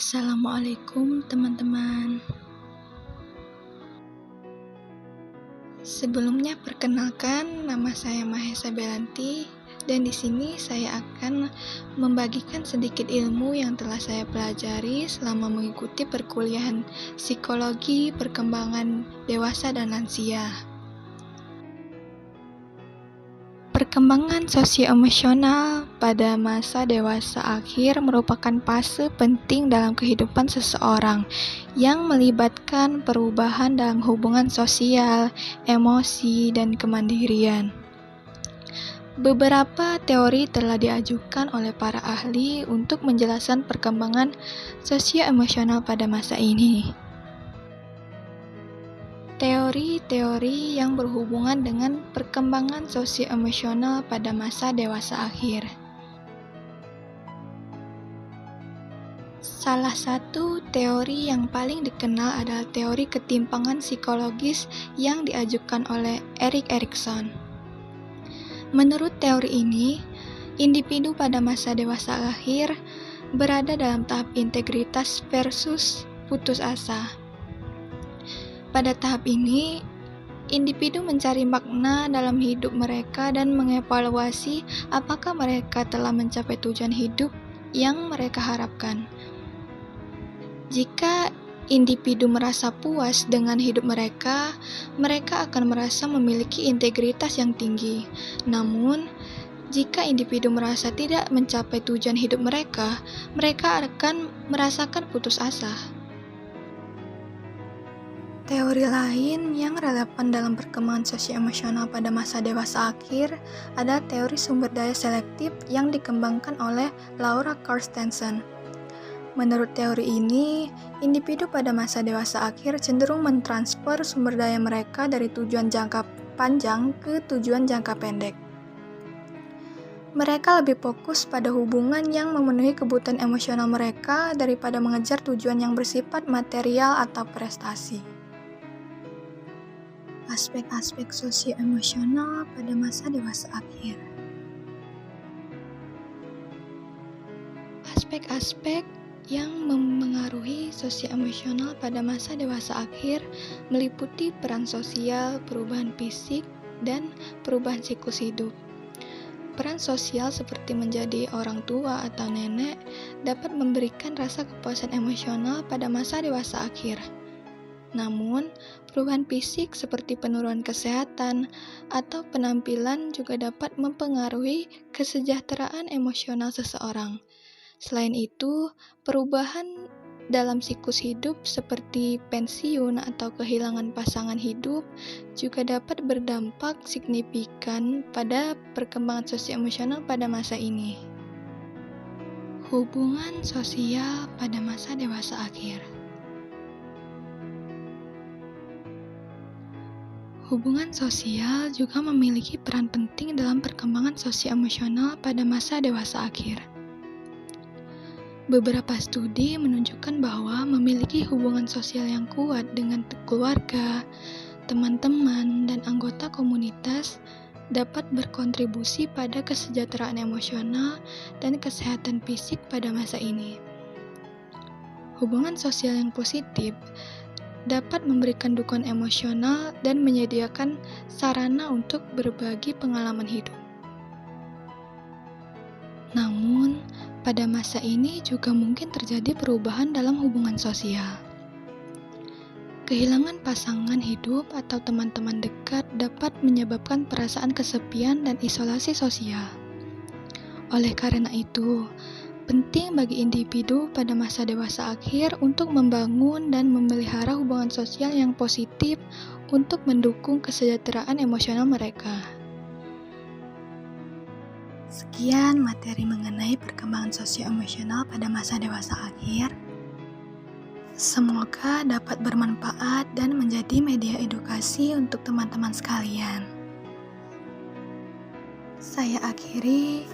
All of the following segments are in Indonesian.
Assalamualaikum teman-teman. Sebelumnya perkenalkan, nama saya Mahesa Belanti dan di sini saya akan membagikan sedikit ilmu yang telah saya pelajari selama mengikuti perkuliahan psikologi perkembangan dewasa dan lansia. Perkembangan sosio-emosional pada masa dewasa akhir merupakan fase penting dalam kehidupan seseorang yang melibatkan perubahan dalam hubungan sosial, emosi, dan kemandirian. Beberapa teori telah diajukan oleh para ahli untuk menjelaskan perkembangan sosio-emosional pada masa ini. Teori-teori yang berhubungan dengan perkembangan sosio-emosional pada masa dewasa akhir. Salah satu teori yang paling dikenal adalah teori ketimpangan psikologis yang diajukan oleh Erik Erikson. Menurut teori ini, individu pada masa dewasa akhir berada dalam tahap integritas versus putus asa. Pada tahap ini, individu mencari makna dalam hidup mereka dan mengevaluasi apakah mereka telah mencapai tujuan hidup yang mereka harapkan. Jika individu merasa puas dengan hidup mereka, mereka akan merasa memiliki integritas yang tinggi. Namun, jika individu merasa tidak mencapai tujuan hidup mereka, mereka akan merasakan putus asa. Teori lain yang relevan dalam perkembangan sosio-emosional pada masa dewasa akhir adalah teori sumber daya selektif yang dikembangkan oleh Laura Carstensen. Menurut teori ini, individu pada masa dewasa akhir cenderung mentransfer sumber daya mereka dari tujuan jangka panjang ke tujuan jangka pendek. Mereka lebih fokus pada hubungan yang memenuhi kebutuhan emosional mereka daripada mengejar tujuan yang bersifat material atau prestasi. Aspek-aspek sosio-emosional pada masa dewasa akhir. Aspek-aspek yang memengaruhi sosio-emosional pada masa dewasa akhir meliputi peran sosial, perubahan fisik, dan perubahan siklus hidup. Peran sosial seperti menjadi orang tua atau nenek dapat memberikan rasa kepuasan emosional pada masa dewasa akhir. Namun, perubahan fisik seperti penurunan kesehatan atau penampilan juga dapat mempengaruhi kesejahteraan emosional seseorang. Selain itu, perubahan dalam siklus hidup seperti pensiun atau kehilangan pasangan hidup juga dapat berdampak signifikan pada perkembangan sosio-emosional pada masa ini. Hubungan sosial pada masa dewasa akhir. Hubungan sosial juga memiliki peran penting dalam perkembangan sosio-emosional pada masa dewasa akhir. Beberapa studi menunjukkan bahwa memiliki hubungan sosial yang kuat dengan keluarga, teman-teman, dan anggota komunitas dapat berkontribusi pada kesejahteraan emosional dan kesehatan fisik pada masa ini. Hubungan sosial yang positif dapat memberikan dukungan emosional dan menyediakan sarana untuk berbagi pengalaman hidup. Namun, pada masa ini juga mungkin terjadi perubahan dalam hubungan sosial. Kehilangan pasangan hidup atau teman-teman dekat dapat menyebabkan perasaan kesepian dan isolasi sosial. Oleh karena itu, penting bagi individu pada masa dewasa akhir untuk membangun dan memelihara hubungan sosial yang positif untuk mendukung kesejahteraan emosional mereka. Sekian materi mengenai perkembangan sosio-emosional pada masa dewasa akhir. Semoga dapat bermanfaat dan menjadi media edukasi untuk teman-teman sekalian. Saya akhiri.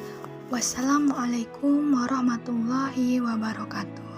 Wassalamualaikum warahmatullahi wabarakatuh.